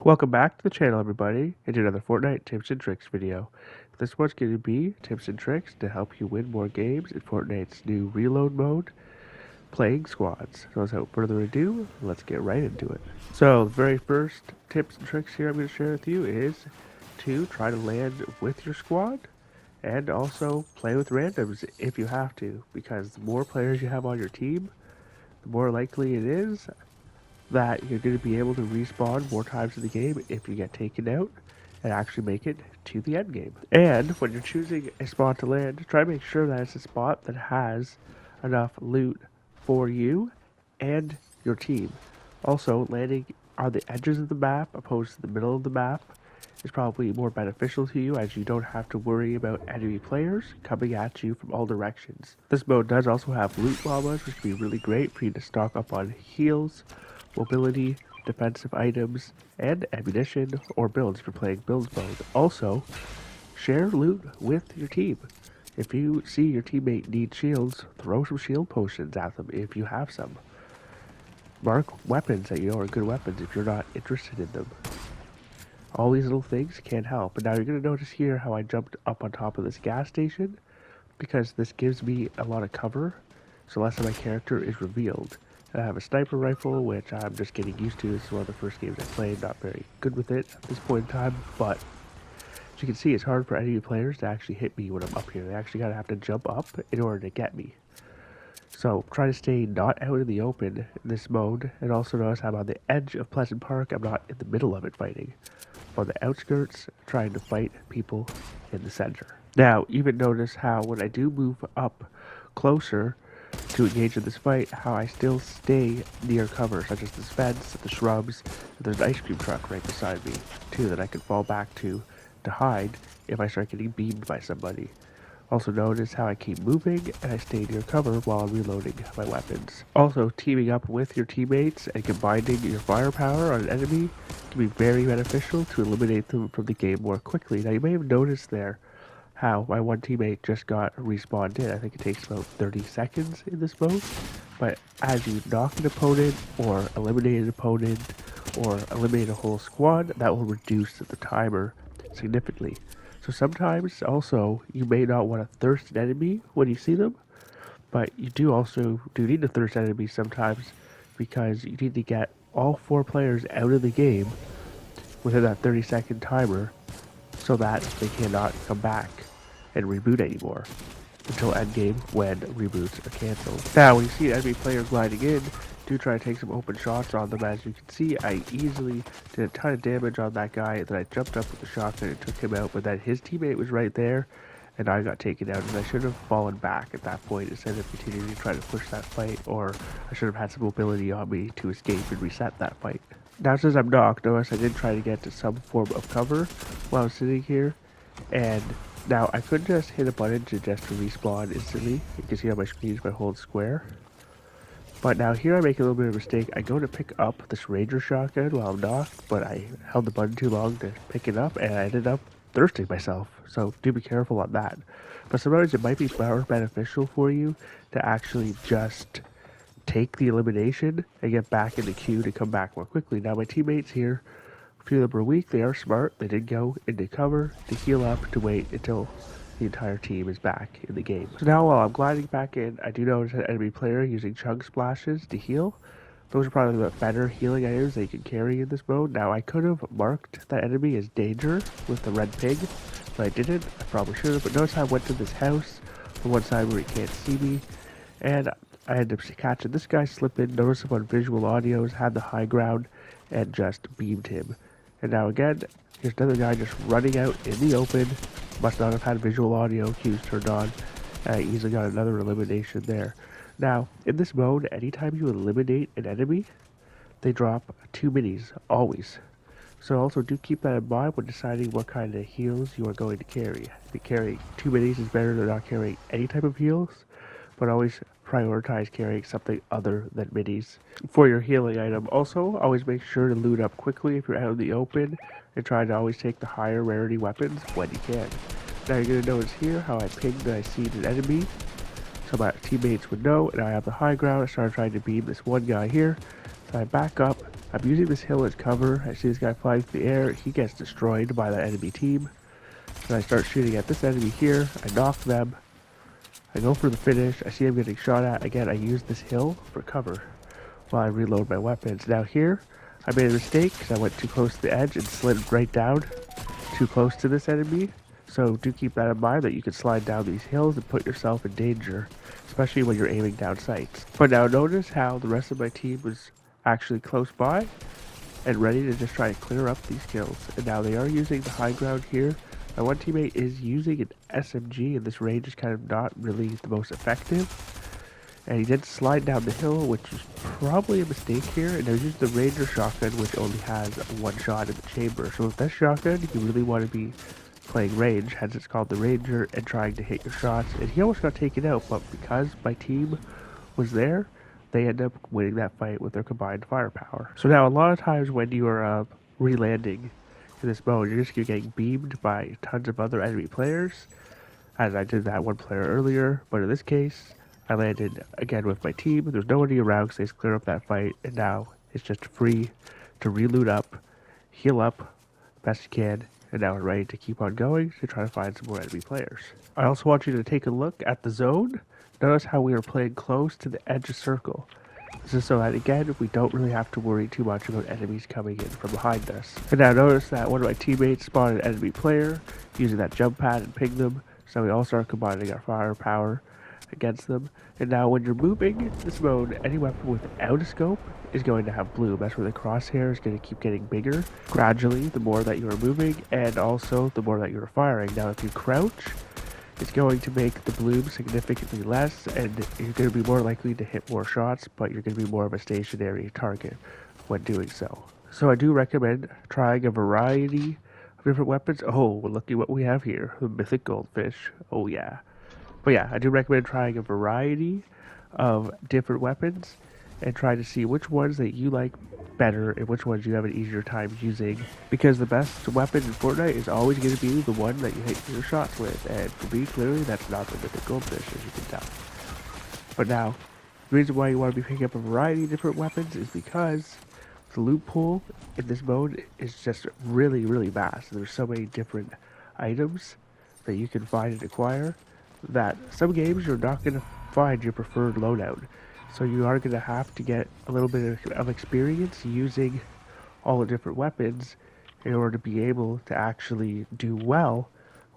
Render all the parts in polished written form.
Welcome back to the channel, everybody, and to another Fortnite tips and tricks video. This one's going to be tips and tricks to help you win more games in Fortnite's new Reload mode, playing squads. So without further ado, let's get right into it. So the very first tips and tricks here I'm going to share with you is to try to land with your squad and also play with randoms if you have to, because the more players you have on your team, the more likely it is that you're going to be able to respawn more times in the game if you get taken out and actually make it to the end game. And when you're choosing a spot to land, try to make sure that it's a spot that has enough loot for you and your team. Also, landing on the edges of the map opposed to the middle of the map is probably more beneficial to you, as you don't have to worry about enemy players coming at you from all directions. This mode does also have loot llamas, which can be really great for you to stock up on heals, mobility, defensive items, and ammunition or builds for playing build mode. Also, share loot with your team. If you see your teammate need shields, throw some shield potions at them if you have some. Mark weapons that you know are good weapons if you're not interested in them. All these little things can help. And now you're going to notice here how I jumped up on top of this gas station, because this gives me a lot of cover, so less of my character is revealed. I have a sniper rifle, which I'm just getting used to. This is one of the first games I played. Not very good with it at this point in time, but as you can see, it's hard for enemy players to actually hit me when I'm up here. They actually gotta have to jump up in order to get me. So try to stay not out in the open in this mode, and also notice I'm on the edge of Pleasant Park. I'm not in the middle of it fighting. I'm on the outskirts, trying to fight people in the center. Now, even notice how when I do move up closer to engage in this fight, how I still stay near cover, such as this fence, the shrubs, and there's an ice cream truck right beside me, too, that I can fall back to hide if I start getting beamed by somebody. Also notice how I keep moving and I stay near cover while I'm reloading my weapons. Also, teaming up with your teammates and combining your firepower on an enemy can be very beneficial to eliminate them from the game more quickly. Now, you may have noticed there how my one teammate just got respawned in. I think it takes about 30 seconds in this mode. But as you knock an opponent or eliminate an opponent or eliminate a whole squad, that will reduce the timer significantly. So sometimes also you may not want to thirst an enemy when you see them, but you do need to thirst enemies sometimes, because you need to get all 4 players out of the game within that 30-second timer so that they cannot come back and reboot anymore until endgame, when reboots are cancelled. Now, when you see enemy players gliding in, do try to take some open shots on them. As you can see, I easily did a ton of damage on that guy. Then I jumped up with the shotgun and took him out, but then his teammate was right there, and I got taken out, and I should have fallen back at that point instead of continuing to try to push that fight, or I should have had some mobility on me to escape and reset that fight. Now, since I'm knocked, notice I did try to get to some form of cover while I was sitting here, and now I could just hit a button to respawn instantly. You can see on my screen if I hold square. But now here I make a little bit of a mistake. I go to pick up this Ranger shotgun while I'm knocked, but I held the button too long to pick it up, and I ended up thirsting myself. So do be careful on that. But sometimes it might be more beneficial for you to actually just take the elimination and get back in the queue to come back more quickly. Now my teammates here, a few of them are weak. They are smart. They did go into cover to heal up to wait until the entire team is back in the game. So now while I'm gliding back in, I do notice an enemy player using chug splashes to heal. Those are probably the better healing items that you can carry in this mode. Now, I could have marked that enemy as danger with the red pig, but I didn't. I probably should have. But notice I went to this house on one side where he can't see me, and I ended up catching this guy slip in. Notice him on visual audios, had the high ground, and just beamed him. And now again, here's another guy just running out in the open. Must not have had visual audio cues turned on. And I easily got another elimination there. Now, in this mode, anytime you eliminate an enemy, they drop 2 minis, always. So also do keep that in mind when deciding what kind of heals you are going to carry. Carrying 2 minis is better than not carrying any type of heals, but always prioritize carrying something other than minis for your healing item. Also, always make sure to loot up quickly if you're out in the open, and try to always take the higher rarity weapons when you can. Now you're going to notice here how I pinged that I see an enemy, so my teammates would know, and I have the high ground. I started trying to beam this one guy here, so I back up I'm using this hill as cover. I see this guy flying through the air. He gets destroyed by that enemy team. Then I start shooting at this enemy here. I knock them. I go for the finish. I see him getting shot at. Again, I use this hill for cover while I reload my weapons. Now here, I made a mistake because I went too close to the edge and slid right down too close to this enemy. So do keep that in mind that you can slide down these hills and put yourself in danger, especially when you're aiming down sights. But now notice how the rest of my team was actually close by and ready to just try to clear up these kills. And now they are using the high ground here. My one teammate is using an SMG, and this range is kind of not really the most effective. And he did slide down the hill, which is probably a mistake here. And I was using the Ranger shotgun, which only has one shot in the chamber. So with this shotgun, you really want to be playing range, hence it's called the Ranger, and trying to hit your shots. And he almost got taken out, but because my team was there, they end up winning that fight with their combined firepower. So now a lot of times when you are re-landing in this mode, you're getting beamed by tons of other enemy players, as I did that one player earlier. But in this case, I landed again with my team. There's nobody around because they cleared up that fight, and now it's just free to reload up, heal up best you can, and now we're ready to keep on going to try to find some more enemy players. I also want you to take a look at the zone. Notice how we are playing close to the edge of circle. This is so that, again, we don't really have to worry too much about enemies coming in from behind us. And now notice that one of my teammates spotted an enemy player using that jump pad and pinged them, so we all start combining our firepower against them. And now when you're moving in this mode, any weapon without a scope is going to have bloom. That's where the crosshair is going to keep getting bigger gradually the more that you are moving, and also the more that you are firing. Now if you crouch, it's going to make the bloom significantly less, and you're going to be more likely to hit more shots, but you're going to be more of a stationary target when doing so. So I do recommend trying a variety of different weapons. Oh, well, look at what we have here. The mythic goldfish. Oh yeah. But yeah, I do recommend trying a variety of different weapons and try to see which ones that you like better and which ones you have an easier time using, because the best weapon in Fortnite is always going to be the one that you hit your shots with, and for me, clearly, that's not the mythic goldfish, as you can tell. But now, the reason why you want to be picking up a variety of different weapons is because the loot pool in this mode is just really, really vast. There's so many different items that you can find and acquire that some games you're not going to find your preferred loadout. So you are going to have to get a little bit of experience using all the different weapons in order to be able to actually do well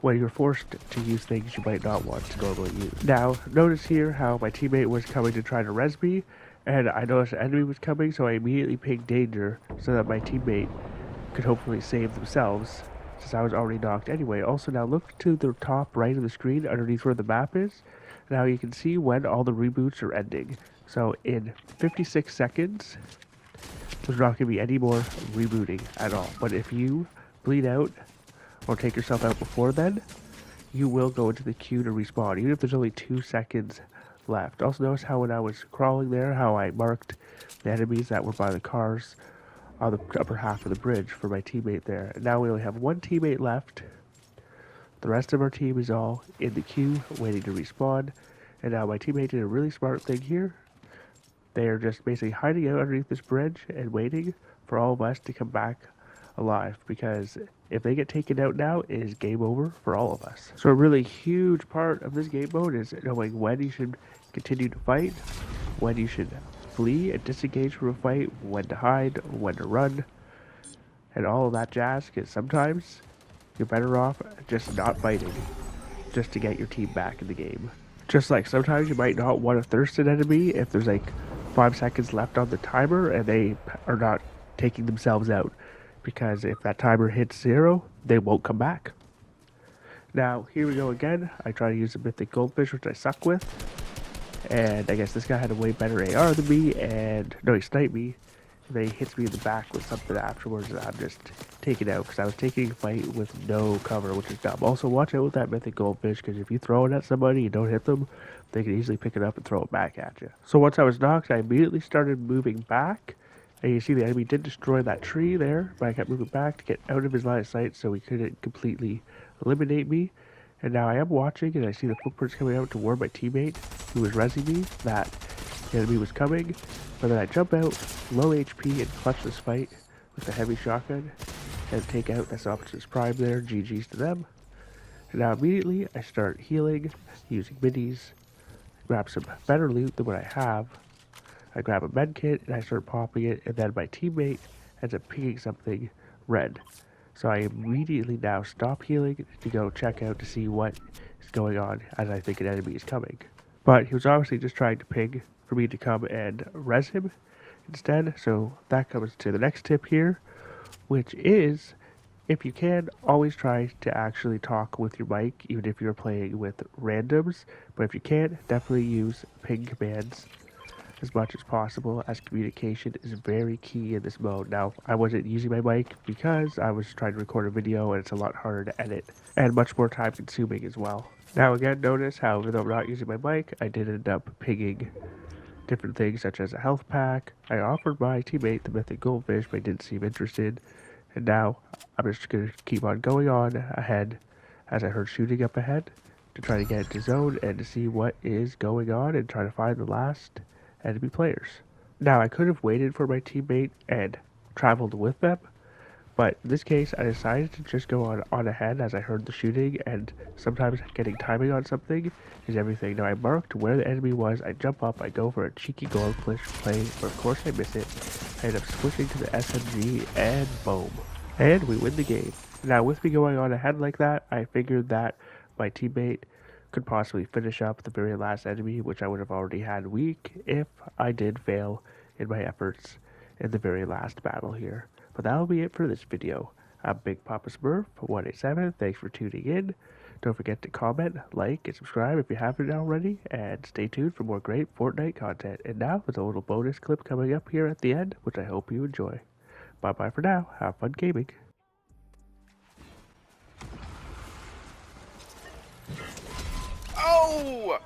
when you're forced to use things you might not want to normally use. Now, notice here how my teammate was coming to try to res me, and I noticed an enemy was coming, so I immediately pinged danger so that my teammate could hopefully save themselves, since I was already knocked anyway. Also, now look to the top right of the screen underneath where the map is. Now you can see when all the reboots are ending. So in 56 seconds, there's not going to be any more rebooting at all. But if you bleed out or take yourself out before then, you will go into the queue to respawn, even if there's only 2 seconds left. Also notice how when I was crawling there, how I marked the enemies that were by the cars on the upper half of the bridge for my teammate there. And now we only have one teammate left. The rest of our team is all in the queue waiting to respawn. And now my teammate did a really smart thing here. They are just basically hiding out underneath this bridge and waiting for all of us to come back alive, because if they get taken out now, it is game over for all of us. So a really huge part of this game mode is knowing when you should continue to fight, when you should flee and disengage from a fight, when to hide, when to run, and all of that jazz, because sometimes you're better off just not fighting just to get your team back in the game. Just like sometimes you might not want to thirst an enemy if there's like 5 seconds left on the timer and they are not taking themselves out, because if that timer hits 0, they won't come back. Now, here we go again. I try to use a mythic goldfish, which I suck with. And I guess this guy had a way better AR than me, and no, he sniped me. And then he hits me in the back with something afterwards, and I'm just taken out because I was taking a fight with no cover, which is dumb. Also, watch out with that mythic goldfish, because if you throw it at somebody and don't hit them, they can easily pick it up and throw it back at you. So once I was knocked, I immediately started moving back. And you see the enemy did destroy that tree there, but I kept moving back to get out of his line of sight so he couldn't completely eliminate me. And now I am watching, and I see the footprints coming out to warn my teammate, who was resing me, that the enemy was coming, but then I jump out, low HP, and clutch this fight with a heavy shotgun, and take out this Optimus Prime there, GG's to them. And now immediately I start healing, using minis, grab some better loot than what I have. I grab a med kit and I start popping it, and then my teammate ends up picking something red. So I immediately now stop healing to go check out to see what is going on as I think an enemy is coming. But he was obviously just trying to ping for me to come and res him instead. So that comes to the next tip here, which is, if you can, always try to actually talk with your mic, even if you're playing with randoms. But if you can't, definitely use ping commands as much as possible, as communication is very key in this mode. Now, I wasn't using my mic because I was trying to record a video and it's a lot harder to edit and much more time consuming as well. Now again, notice how even though I'm not using my mic, I did end up pinging different things such as a health pack. I offered my teammate the mythic goldfish, but he didn't seem interested. And now I'm just going to keep on going on ahead as I heard shooting up ahead to try to get into zone and to see what is going on and try to find the last enemy players. Now I could have waited for my teammate and traveled with them, but in this case I decided to just go on ahead as I heard the shooting, and sometimes getting timing on something is everything. Now I marked where the enemy was, I jump up, I go for a cheeky goldfish play, but of course I miss it. I end up switching to the SMG and boom. And we win the game. Now with me going on ahead like that, I figured that my teammate could possibly finish up the very last enemy, which I would have already had weak if I did fail in my efforts in the very last battle here. But that'll be it for this video. I'm Big Papa Smurf 187. Thanks for tuning in. Don't forget to comment, like, and subscribe if you haven't already, and stay tuned for more great Fortnite content. And now there's a little bonus clip coming up here at the end, which I hope you enjoy. Bye bye for now. Have fun gaming. Oh!